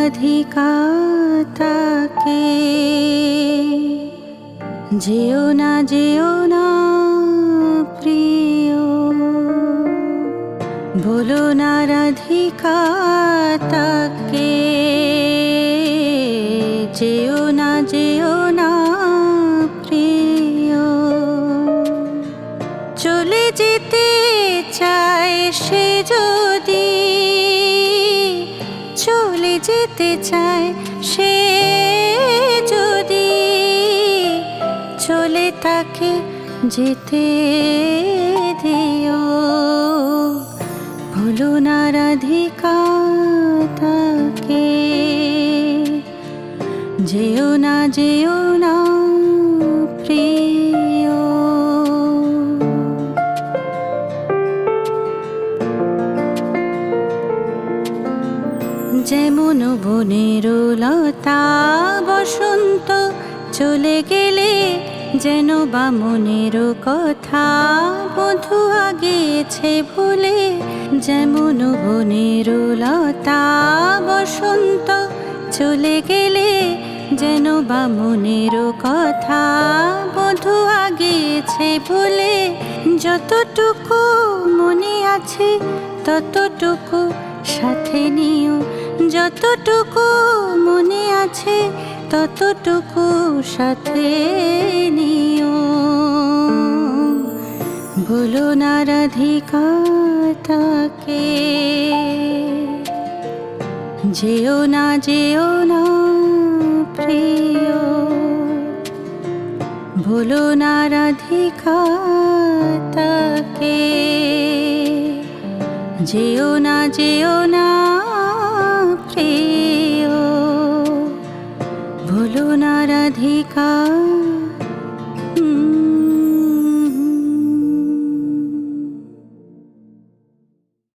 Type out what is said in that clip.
রাধিকা তাকে, যেও না প্রিয়, বলো না রাধিকা তাকে, যেও না প্রিয়। চলে যেতে চায় সে যদি, চলে যেতে চায় সে যদি, চলে তাকে যেতে দিও। ভুলো না রাধিকা তাকে, যেও না প্রিয়। যেমন বনের লতা বসন্ত চলে গেলে, যেন বা মনের কথা বধূ আগেছে ভুলে। যেমন বনের লতা বসন্ত চলে গেলে, যেন বা মনের কথা বধূ আগেছে ভুলে। যতটুকু মনে আছে ততটুকু সাথে নিও, যতটুকু মনে আছে ততটুকু সাথে নিও। ভুলো না রাধিকা তাকে, যেও না প্রিয়, ভুলো না রাধিকা তাকে, যেও না প্রিয়, ভুলো না রাধিকা